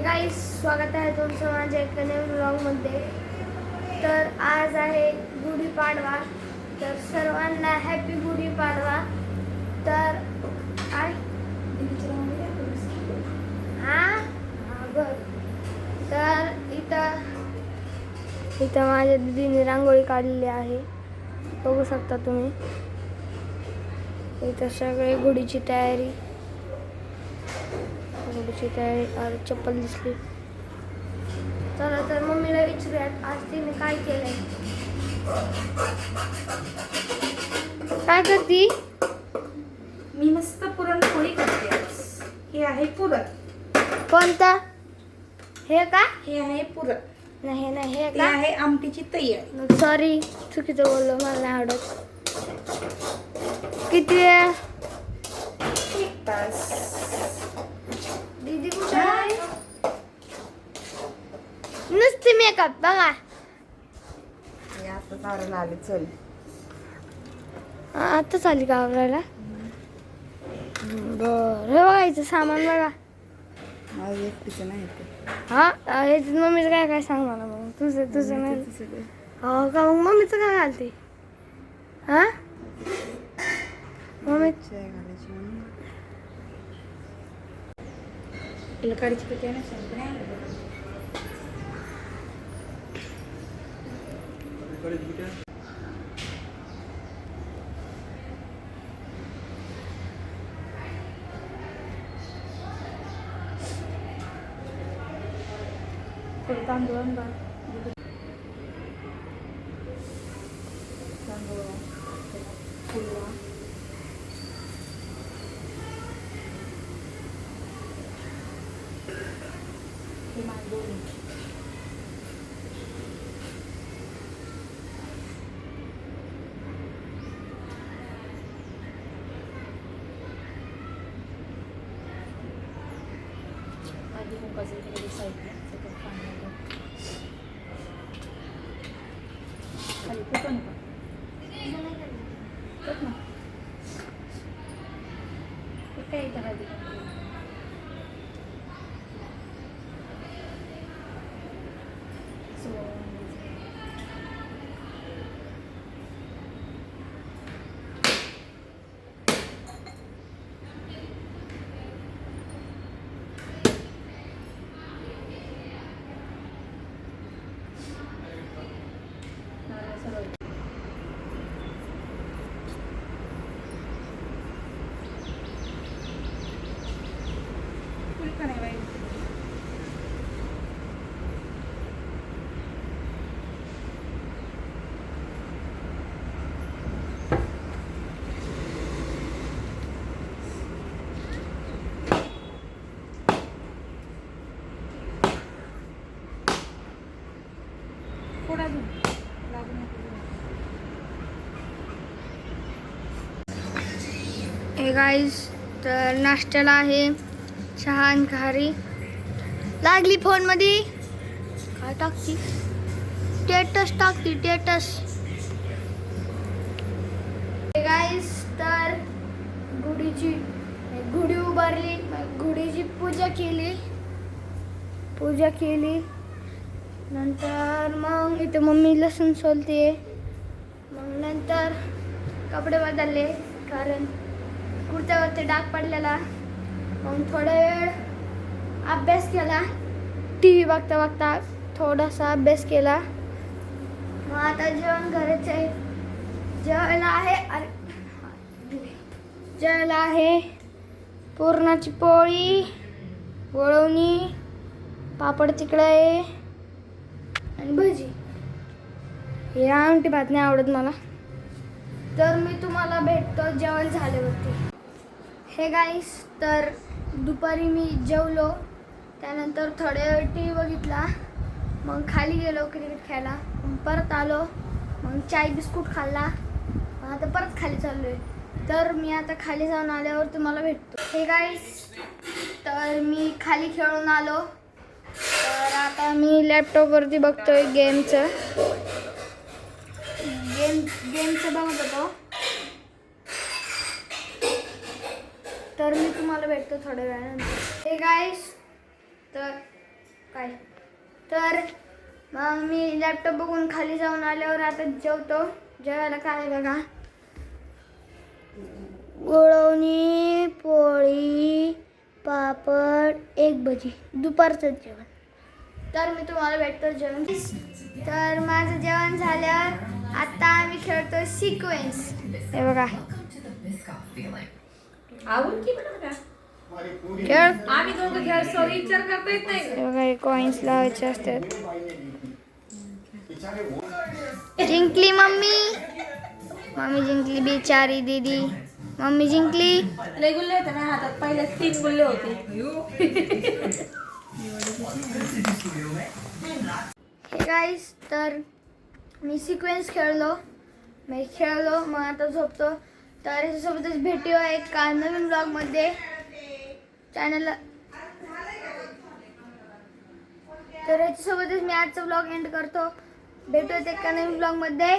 गाईस, स्वागत आहे तुमचं माझ्या एका नवीन व्लॉगमध्ये. तर आज आहे गुढीपाडवा. तर सर्वांना हॅपी गुढीपाडवा. तर बरं. तर इथं माझ्या दीदीने रांगोळी काढलेली आहे, बघू शकता तुम्ही. इथं सगळे गुढीची तयारी आणि चप्पल दिसली. चला तर मम्मीला विचारूयात आज तिने काय केलंय. काय करती? मी मस्त पुरणपोळी करते आज. हे आहे पुरण. कोणता? हे का? हे आहे पुरण. नाही हे ते का? आहे आमटीची तयारी. सॉरी, चुकीचं बोललो, मला नाही आवडत. किती वेळ? 1 तास. दीदी कुठे आहे? नुसती मेकअप बघा. मी आता चारायला आले. चल आता चाली का आवरायला? बरं, हे बघायचं सामान बघा. माझं एकटीचं नाही ते. हे मम्मीचं काय सांग मला. मग तुझं नाही. हो का? मग मम्मीचं काय घालते? मम्मी चाय घालायची म्हणून. तुला काढायची का काय नाही? थोडं तांदूळ आण बा. तांदूळ फुलवा. हे मांडून आधी मुगाचं इकडे साईडला त्याच्यात पाणी खाली कुठं नका बघ ना. ते काय इथं हळदी हे गाईस, तर नाश्त्याला आहे चहा आणि खारी. लागली फोन मध्ये काय टाकती? Status टाकती, status. हे गाईस, तर गुढी उभारली, गुढीची पूजा केली. नंतर मग इथे मम्मी लसूण सोलते. मग नंतर कपडे बदलले, कारण कुर्त्यावरती डाग पडलेला. मग थोडा वेळ अभ्यास केला. TV बघता थोडासा अभ्यास केला. मग आता जेवण करायचं आहे. जेवायला आहे पुरणाची पोळी, गोळवणी, पापड तिकडे आणि भजी. हे आमटी भात नाही आवडत मला. तर मी तुम्हाला भेटतो जेवण झाल्यावरती. हे गाईस, तर दुपारी मी जेवलो. त्यानंतर थोड्या वेळ TV बघितला. मग खाली गेलो क्रिकेट खेळायला. मग परत आलो. मग चाय बिस्कुट खाल्ला. मग आता परत खाली चाललोय. तर मी आता खाली जाऊन आल्यावर तुम्हाला भेटतो. हे गाईस, तर मी खाली खेळून आलो. तर आता मी लॅपटॉपवरती बघतोय गेमचं बघत होतो. तर मी तुम्हाला भेटतो थोड्या वेळानंतर. हे गाईस, तर काय तर मग मी लॅपटॉप बघून खाली जाऊन आल्यावर आता जेवतो. जेवायला काय आहे बघा, गुळवणी, पोळी, पापड, एक भजी, दुपारचं जेवण. तर मी तुम्हाला भेटतो जेवण. तर माझं जेवण झाल्यावर आता आम्ही खेळतो सिक्वेन्स. हे बघा आवड की बरं का खेळ. आम्ही दोघं खेळ सॉरी विचार करता येत नाही. हे बघा हे कॉइन्स लावायचे असतात. जिंकली मम्मी, मम्मी जिंकली, बिचारी दीदी. मम्मी जिंकली. लय गुल्ले होते ना हातात, पहिले 3 गुल्ले होते. हे गाईस, तर मी सिक्वेन्स खेळलो, मग आता झोपतो. तर याच्यासोबतच भेटूया एका नवीन ब्लॉगमध्ये चॅनलला. तर याच्यासोबतच मी आजचा ब्लॉग एंड करतो. भेटूया एका नवीन ब्लॉगमध्ये.